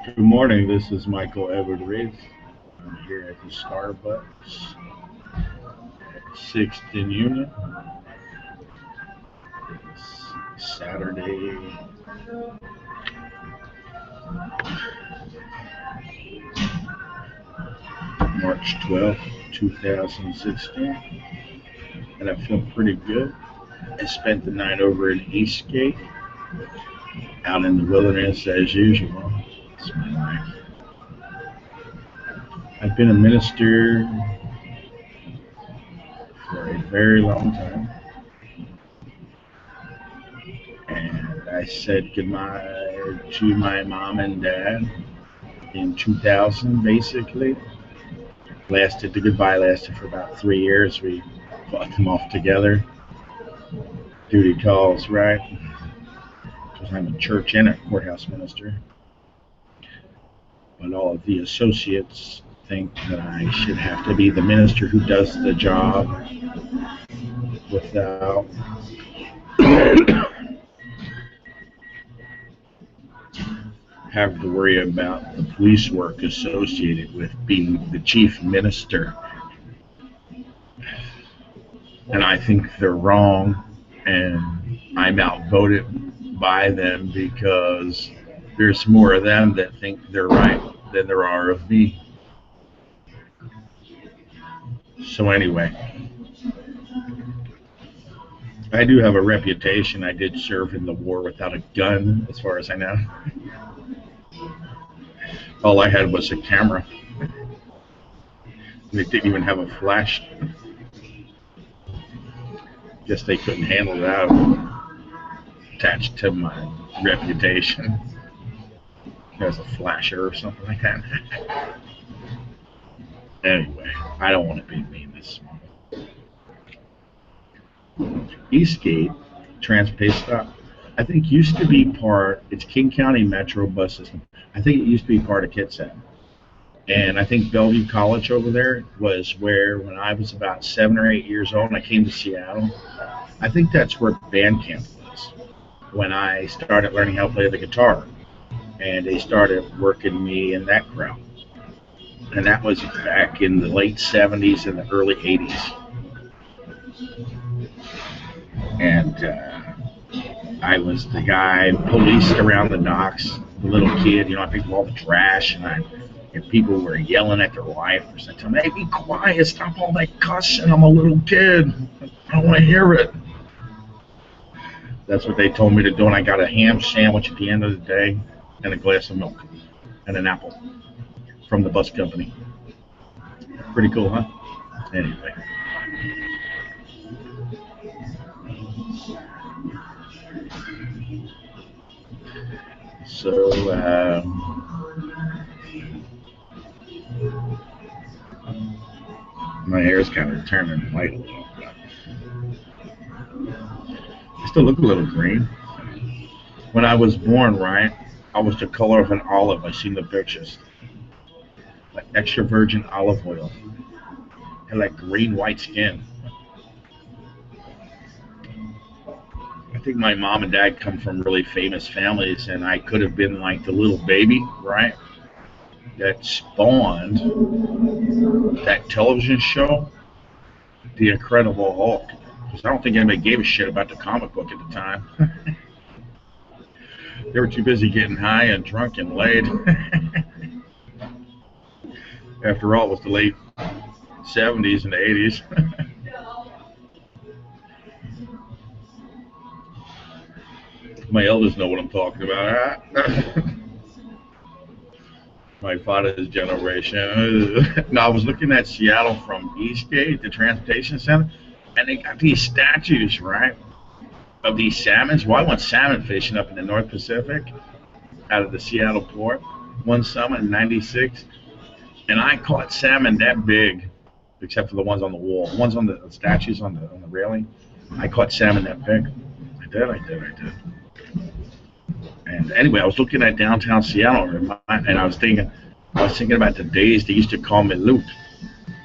Good morning. This is Michael Edward Reeves. I'm here at the Starbucks, 6th and Union. It's Saturday, March 12th, 2016, and I feel pretty good. I spent the night over in Eastgate, out in the wilderness as usual. It's my life. I've been a minister for a very long time, and I said goodbye to my mom and dad in 2000, basically. The goodbye lasted for about 3 years. We fought them off together. Duty calls, right? Because I'm a church and a courthouse minister. But all of the associates think that I should have to be the minister who does the job without having to worry about the police work associated with being the chief minister. And I think they're wrong, and I'm outvoted by them because there's more of them that think they're right than there are of me. So anyway, I do have a reputation. I did serve in the war without a gun, as far as I know. All I had was a camera. They didn't even have a flash. Guess they couldn't handle that attached to my reputation as a flasher or something like that. Anyway, I don't want to be mean this morning. Eastgate Transpay stop, I think used to be it's King County Metro bus system. I think it used to be part of Kitsap. And I think Bellevue College over there was where, when I was about 7 or 8 years old and I came to Seattle, I think that's where band camp was when I started learning how to play the guitar. And they started working me in that crowd. And that was back in the late 70s and the early 80s. And I was the guy policed around the docks, the little kid, I picked up all the trash, and people were yelling at their wife or something. Hey, be quiet, stop all that cussing, I'm a little kid, I don't want to hear it. That's what they told me to do, and I got a ham sandwich at the end of the day, and a glass of milk, and an apple from the bus company. Pretty cool, huh? Anyway. So, my hair is kind of turning white a little bit. I still look a little green. When I was born, right, I was the color of an olive. I seen the pictures. Like extra virgin olive oil. And like green white skin. I think my mom and dad come from really famous families, and I could have been like the little baby, right, that spawned that television show, The Incredible Hulk. Because I don't think anybody gave a shit about the comic book at the time. They were too busy getting high and drunk and laid. After all, it was the late 70s and the 80s. My elders know what I'm talking about. My father's generation. No, I was looking at Seattle from Eastgate, the transportation center, and they got these statues, right, of these salmons. Well, I went salmon fishing up in the North Pacific out of the Seattle port one summer in '96, and I caught salmon that big, except for the ones on the wall. The ones on the statues on the railing, I caught salmon that big. I did. And anyway, I was looking at downtown Seattle, and I was thinking about the days they used to call me Luke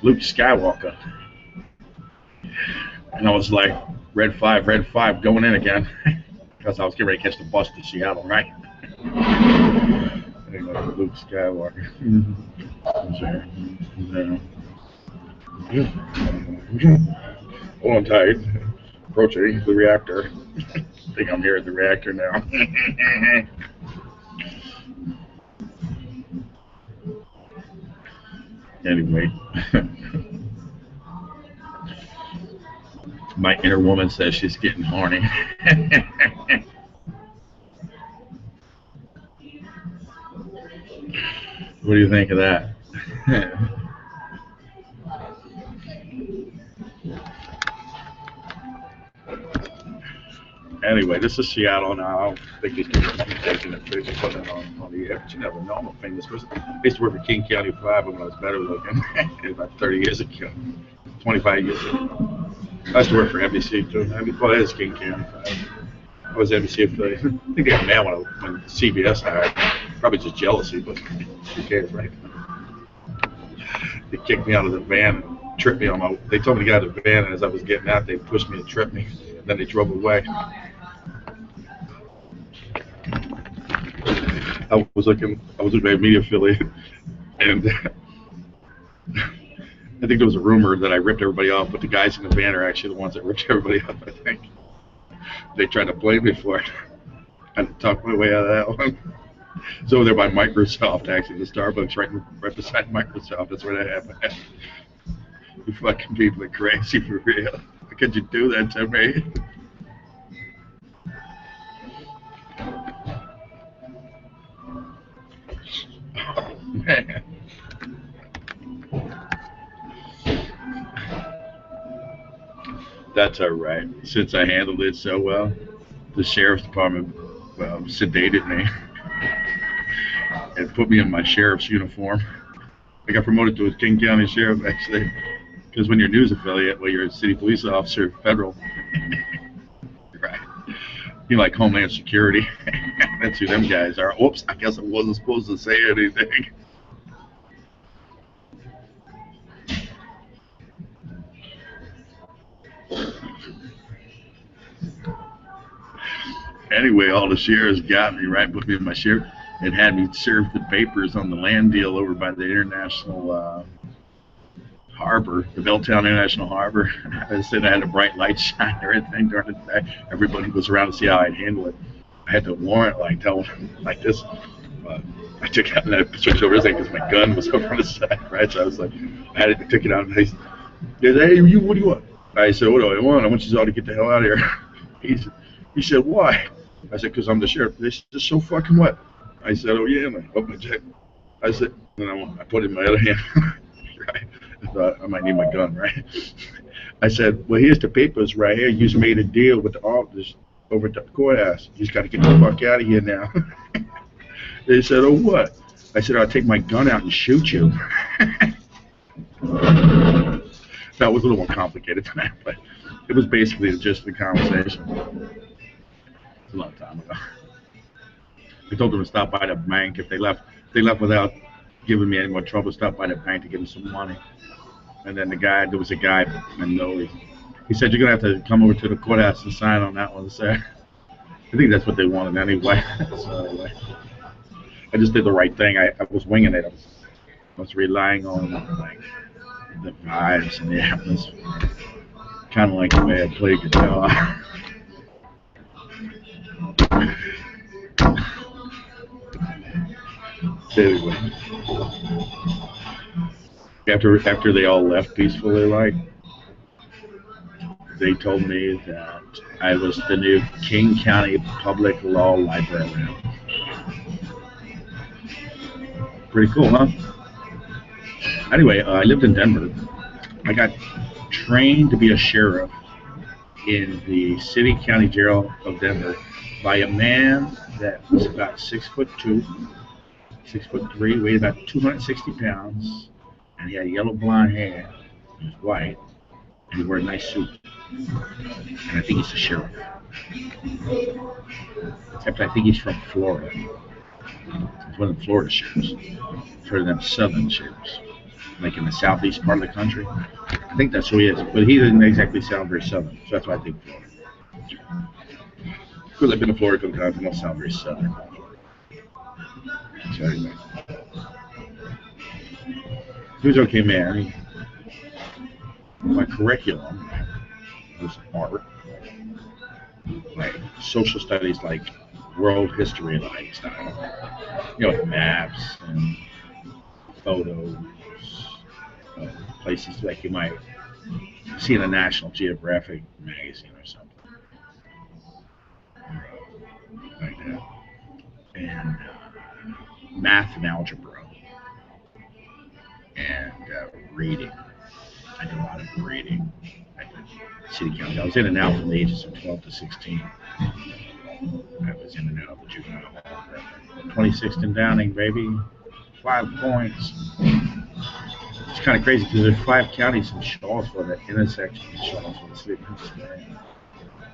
Skywalker. And I was like, red 5, going in again. Because I was getting ready to catch the bus to Seattle, right? Anyway, Luke Skywalker. Was there. Hold on tight. Approaching the reactor. I think I'm here at the reactor now. Anyway. My inner woman says she's getting horny. What do you think of that? Anyway, this is Seattle now. I don't think these people keep taking the pictures and putting it on the air, but you never know. I'm a famous person. I used to work for King County Five when I was better looking. About 30 years ago, 25 years ago. I used to work for NBC too. Well, that is King County Five. I was NBC affiliate. I think they got mad when CBS hired me. Probably just jealousy, but who cares, right? They kicked me out of the van and tripped me on my. They told me to get out of the van, and as I was getting out, they pushed me and tripped me. And then they drove away. I was looking at my media affiliate, and I think there was a rumor that I ripped everybody off, but the guys in the van are actually the ones that ripped everybody off, I think. They tried to blame me for it. I had to talk my way out of that one. It's over there by Microsoft, actually, the Starbucks right beside Microsoft. That's where that happened. You fucking people are crazy for real. How could you do that to me? Oh, man. That's all right. Since I handled it so well, the sheriff's department sedated me and put me in my sheriff's uniform. I got promoted to a King County sheriff, actually, because when you're a news affiliate, well, you're a city police officer, federal. Right. You're like Homeland Security. That's who them guys are. Oops, I guess I wasn't supposed to say anything. Anyway, all the sheriffs got me, right, put me in my sheriff, and had me serve the papers on the land deal over by the international harbor, the Belltown International Harbor. I said I had a bright light shine and everything during the day. Everybody was around to see how I'd handle it. I had the warrant like this. I took it out and I switched over everything because my gun was over on the side, right? So I was like, I took it out and I said, hey, you, what do you want? I said, what do I want? I want you all to get the hell out of here. He said, why? I said, because I'm the sheriff. They said, so fucking what? I said, oh yeah, and I opened my jacket. I said, and I put it in my other hand. Right? I thought I might need my gun, right? I said, well, here's the papers right here. You just made a deal with the officers over at the courthouse. You just got to get the fuck out of here now. They said, oh, what? I said, I'll take my gun out and shoot you. That was a little more complicated than that, but it was basically just the conversation. It's a long time ago. I told them to stop by the bank. If they left without giving me any more trouble, stop by the bank to give them some money. And then there was a guy, and he said, you're going to have to come over to the courthouse and sign on that one, sir. I think that's what they wanted anyway. So anyway, I just did the right thing. I was winging it. I was relying on the vibes and the atmosphere. Kind of like the way I play guitar. Anyway, after they all left peacefully, they told me that I was the new King County Public Law Librarian. Pretty cool, huh? Anyway, I lived in Denver. I got trained to be a sheriff in the city county jail of Denver by a man that was about 6'2", 6'3", weighed about 260 pounds, and he had yellow blonde hair. He was white, and he wore a nice suit. And I think he's a sheriff. Except I think he's from Florida. He's one of the Florida sheriffs. He's one of them southern sheriffs. like in the southeast part of the country. I think that's who he is, but he doesn't exactly sound very southern, so that's why I think Florida. Because I've been to Florida a couple times, I don't sound very southern. So anyway, he was okay, man. I mean, my curriculum was art, like social studies, like world history, like style. You know, like maps and photos, uh, places like you might see in a National Geographic magazine or something like that. And math and algebra and reading. I did a lot of reading at the city county. I was in and out from the ages of 12 to 16. I was in and out of the juvenile hall. 26th and Downing, baby. 5 points. It's kind of crazy because there's 5 counties in Charlottesville, that intersection in Charlottesville, the city of Pennsylvania.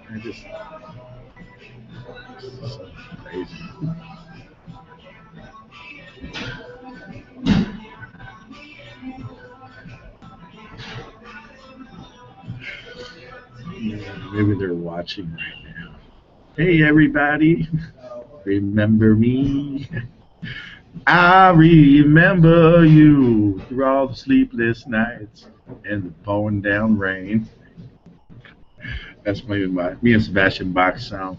And it's so crazy. Yeah, maybe they're watching right now. Hey, everybody. Remember me? I remember you through all the sleepless nights and the pouring down rain. That's maybe me and Sebastian Bach song.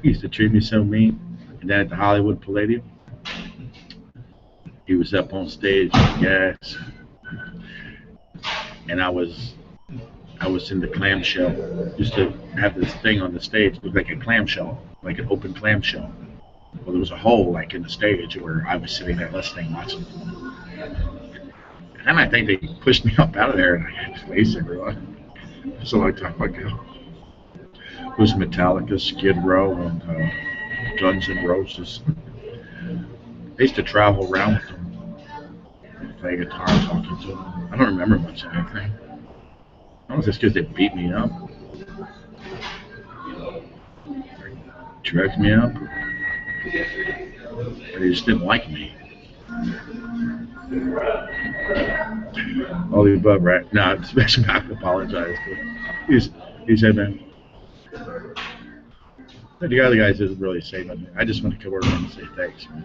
He used to treat me so mean. And then at the Hollywood Palladium, he was up on stage, yes, and I was in the clamshell. Used to have this thing on the stage, it looked like a clamshell, like an open clamshell. Well, there was a hole like in the stage where I was sitting there listening, watching. And I think they pushed me up out of there, and I had to face everyone. It's a long time ago. It was Metallica, Skid Row, and Guns N' Roses. I used to travel around with them, and play guitar, talking to them. I don't remember much of anything. I don't know if it's because they beat me up, dragged me up, or they just didn't like me. All the above, right? No, especially not to apologize. He said, man, the other guys didn't really say nothing. I just went to come over and say thanks, man.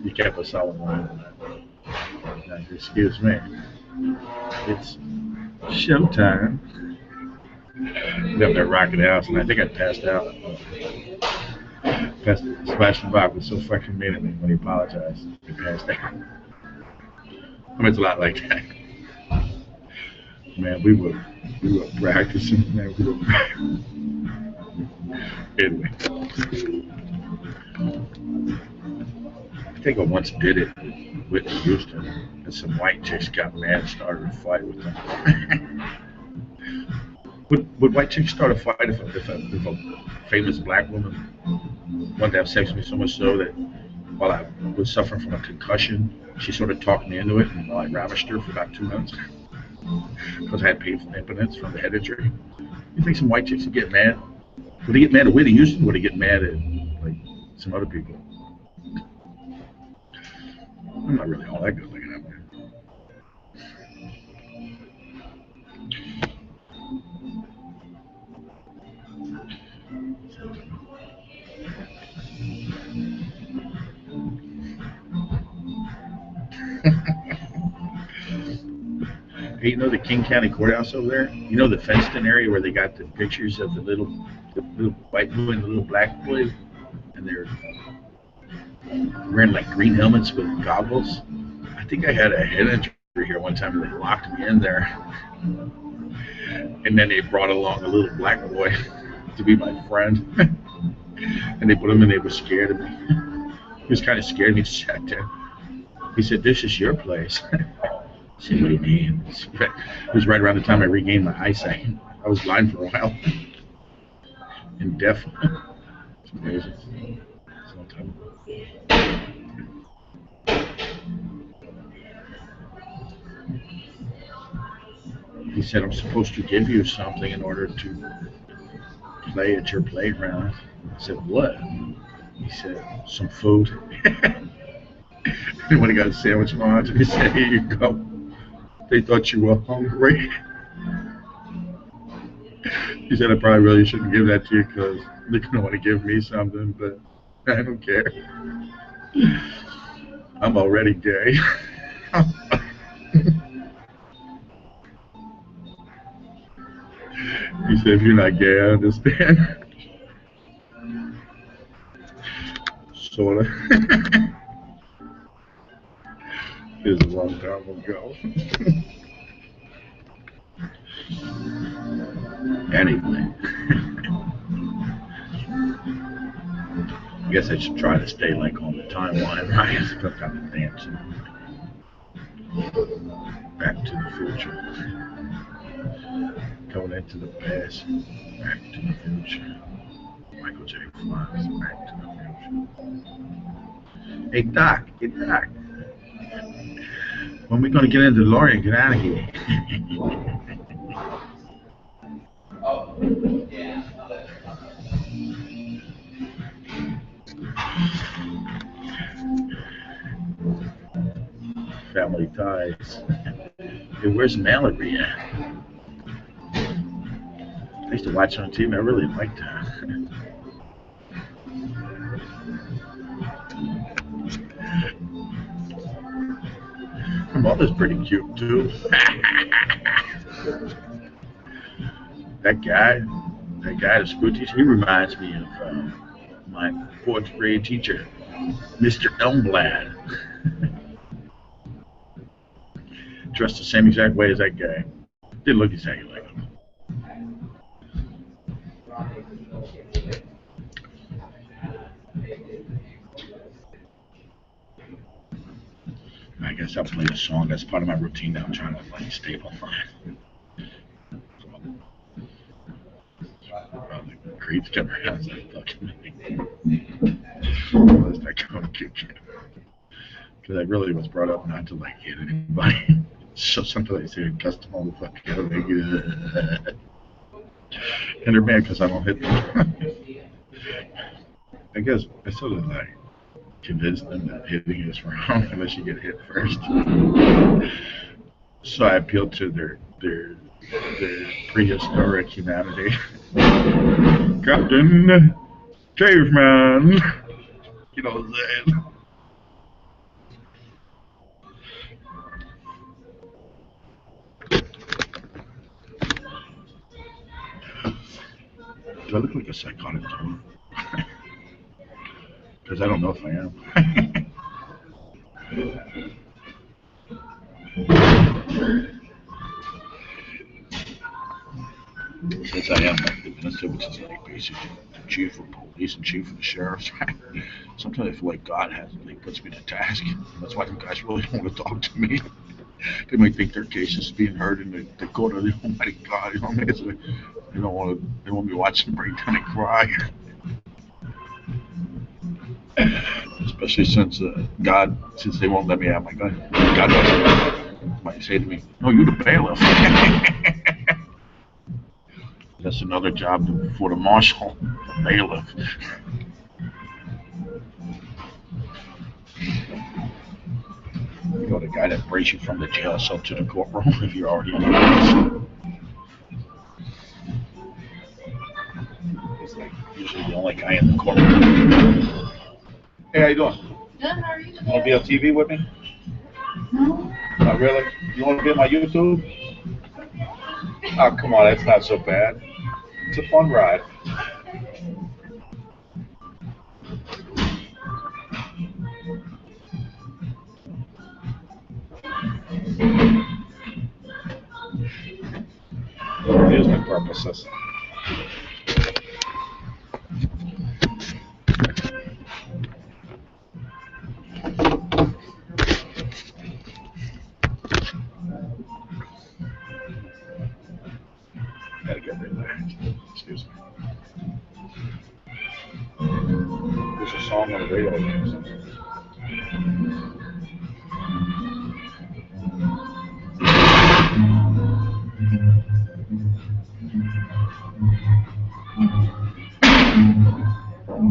You kept us all in line. Excuse me. It's showtime. Up there rocking the house, and I think I passed out. Sebastian Bach was so fucking mean at me when he apologized. He passed out. I mean, it's a lot like that. Man, we were practicing. Man, we were anyway. I think I once did it with Whitney Houston, and some white chicks got mad and started a fight with them. Would white chicks start a fight if a famous black woman wanted to have sex with me so much so that while I was suffering from a concussion, she sort of talked me into it, and I ravished her for about 2 months because I had painful impotence from the head injury? You think some white chicks would get mad? Would they get mad at Whitney Houston? Would they get mad at like some other people? I'm not really all that good looking at me. Hey, you know the King County Courthouse over there? You know the fenced-in area where they got the pictures of the little white boy and the little black boy, and they're wearing like green helmets with goggles? I think I had a head injury here one time, and they locked me in there, and then they brought along a little black boy to be my friend, and they put him in. They were scared of me. He was kind of scared. He just sat there. He said, "This is your place." I said, "What do you mean?" It was right around the time I regained my eyesight. I was blind for a while and deaf. It's amazing. It's a long time ago. He said, "I'm supposed to give you something in order to play at your playground." I said, "What?" He said, "Some food." And when he got a sandwich lunch, he said, "Here you go." They thought you were hungry. He said, "I probably really shouldn't give that to you because they're gonna want to give me something, but I don't care. I'm already gay." He said, "If you're not gay, I understand." Sort of. It was a long time ago. Anyway, I guess I should try to stay like on the timeline, right? Some kind of dancing. Back to the future. Going into the past. Back to the future. Michael J. Fox. Back to the future. Hey Doc, when we gonna get into the lorry and get out of here? Family ties. Hey, where's Mallory at? I used to watch her on TV. I really liked her. Her mother's pretty cute too. That guy, the school teacher, he reminds me of my fourth grade teacher, Mr. Elmblad. Dressed the same exact way as that guy. Didn't look exactly like him. I guess I'll play a song. That's part of my routine now. I'm trying to like stay up on the creeps come around and fucking let's not go and kick it. Because I really was brought up not to like hit anybody. So sometimes I say custom all the fucking out. And they're mad because I don't hit them. I guess I sort of like convince them that hitting is wrong unless you get hit first. So I appeal to their prehistoric humanity. Captain Caveman. You know what I'm saying? Do I look like a psychotic tone? Because I don't know if I am. Since I am like the minister, which is like basically the chief of police and chief of the sheriffs, sometimes I feel like God has like puts me to task. That's why you guys really don't want to talk to me. They might think their case is being heard in the court of the Almighty God. You know what I mean? It's like, they don't want to. They want me to watch them break down and cry. Especially since God, since they won't let me have my gun, God might say to me, "No, you're the bailiff." That's another job for the marshal, the bailiff. You know, the guy that brings you from the jail cell to the courtroom if you're already in the case. He's like usually the only guy in the courtroom. Hey, how you doing? Good, how are you today? You want to be on TV with me? No. Not really? You want to be on my YouTube? Oh, come on, that's not so bad. It's a fun ride. Here's my purposes. Gotta get relaxed. Excuse me. There's a song on the radio here.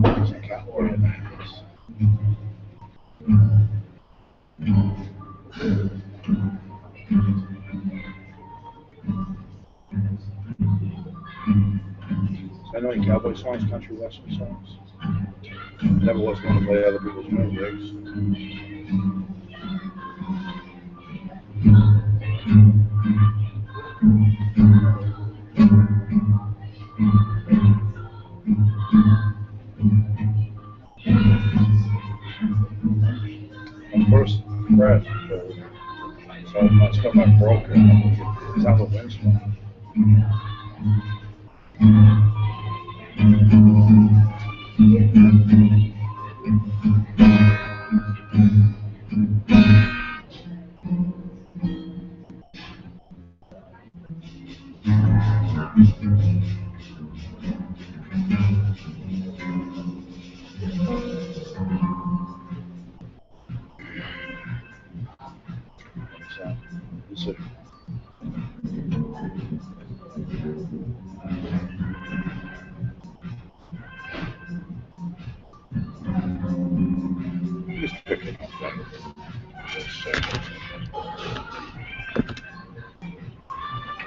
There's a cowboy in the house. I know any cowboy songs, country western songs. Never was going to play other people's music. My first breath, so my stomach broke. It's out of the windstorm. So, it's a, just picking up that.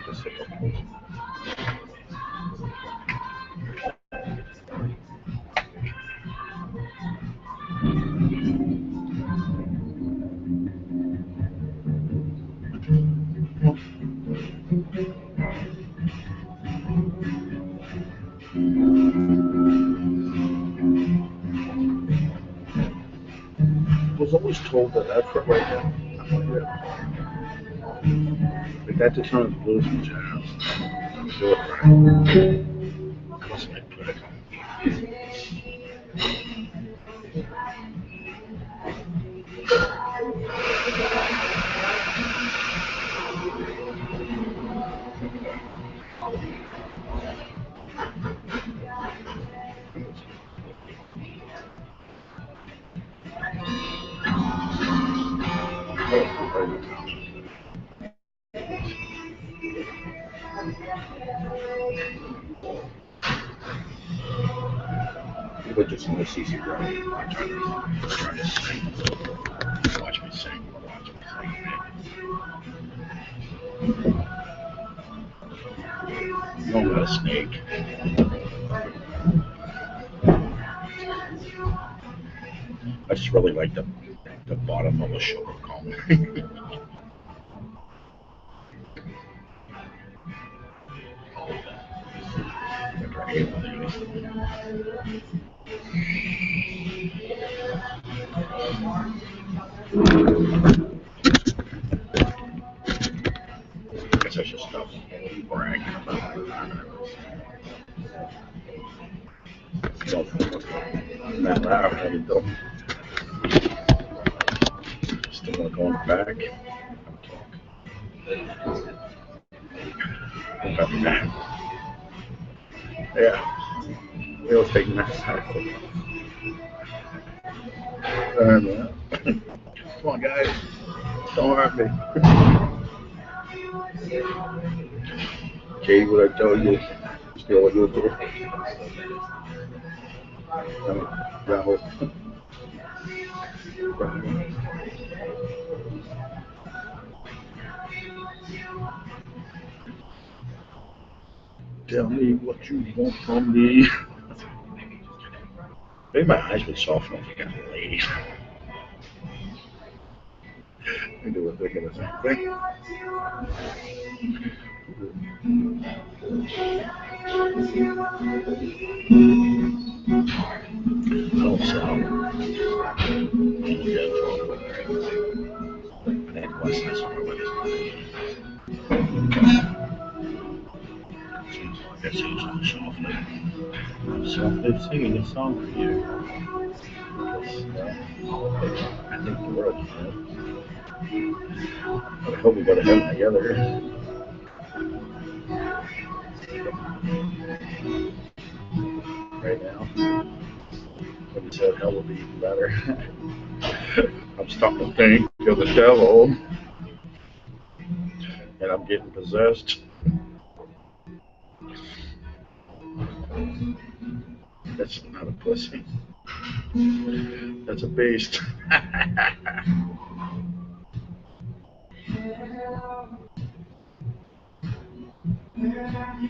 Just hit the post. I was always told that effort right now. But that determines blues and jazz. Do it right. Plus my critical. People just want to see you grow. I'm trying to sing. Watch me sing. Watch me sing. You don't got a snake. I just really like the bottom of a shoulder comb. Guess I should stop bragging about Matt Lauer had it though. Still want to go in the back. Yeah. We'll take that side. Come on, guys. Don't hurt me. Jay, what I tell you? Still what you do? Bravo. Tell me what you want from me. Maybe my eyes would soften if you got a lady. I do a thing of the same thing. Oh, so. Softly singing a song for you. I think the world, I hope we go to heaven together. Right now. When you said hell will be better. I'm starting to think you're the devil. And I'm getting possessed. That's not a pussy. That's a beast.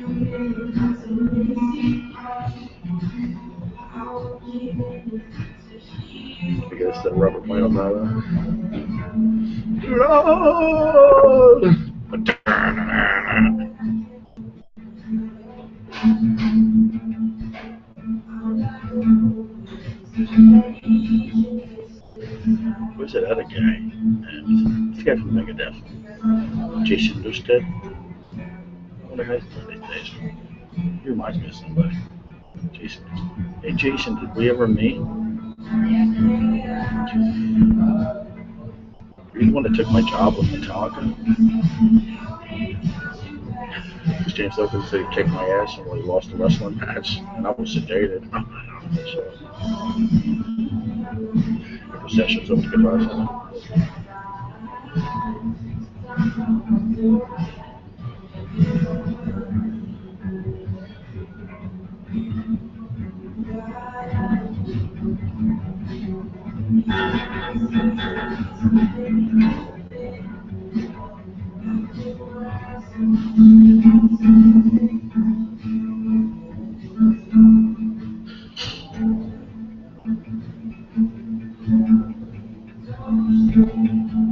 I guess the rubber plant on that. Who's that other guy? This guy from Megadeth. Jason Newsted. What the hell's his name? He reminds me of somebody. Jason. Hey Jason, did we ever meet? You're the one that took my job with Metallica. James Oaken said he kicked my ass when he lost the wrestling match, and I was sedated. So, the sessions over the guitar center.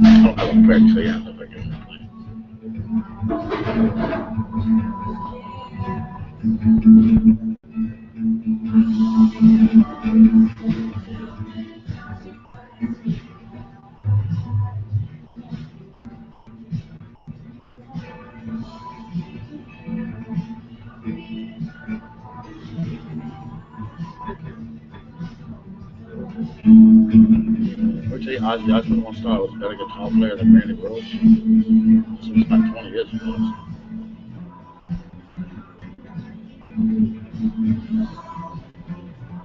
I don't have a pick, so yeah, if I can. Ozzy Osbourne once thought I was a better guitar player than Randy Rhoads. Since about 20 years ago.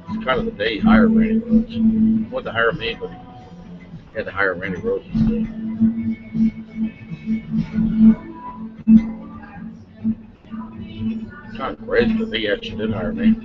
It's kind of the day he hired Randy Rhoads. He wanted to hire me, but he had to hire Randy Rhoads instead. It's kind of crazy because he actually did hire me.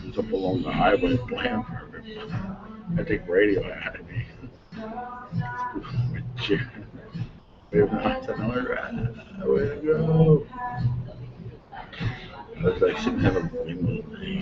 It's up along the highway playing for me. I think radio out of me. Way to go. I was like sitting having a dream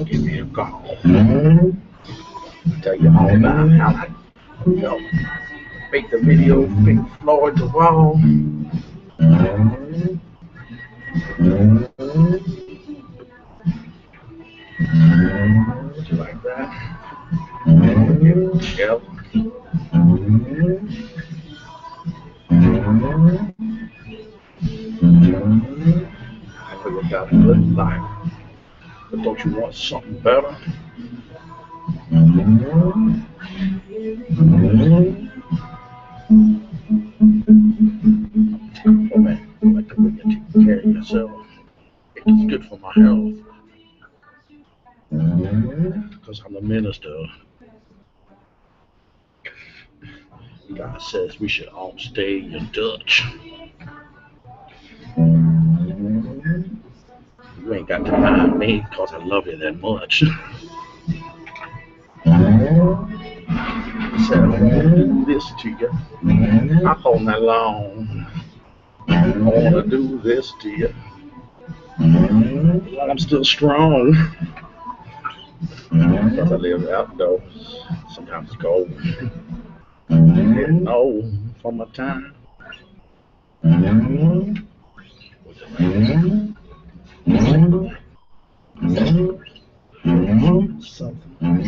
Give me a call. Tell you all about how I make the video, Pink Floyd, The Wall. Would you like that? Yep. I figure got a good life. But don't you want something better? Oh man, I like the way you take care of yourself. It's good for my health. Because I'm a minister. God says we should all stay in touch. You ain't got to mind me because I love you that much. I said I want to do this to you. I'm holding that long. I want to do this to you. While I'm still strong. Because I live outdoors. Sometimes it's cold. Getting old for my time. Something like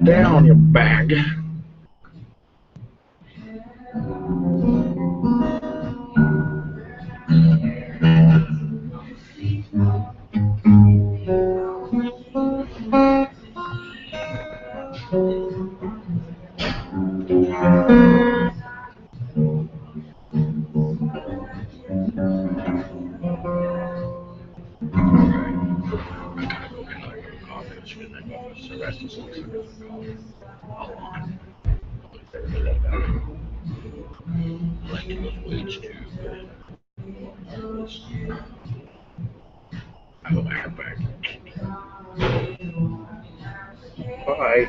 down your back. I go back. All right.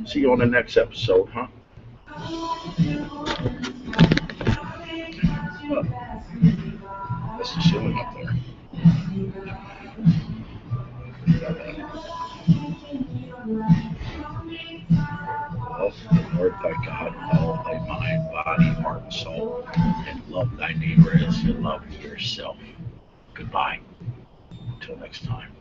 See you on the next episode, huh? That's the ceiling up there. Well, Lord thy God, with all thy mind, body, heart, and soul, and love thy neighbor as you love yourself. Goodbye. Until next time.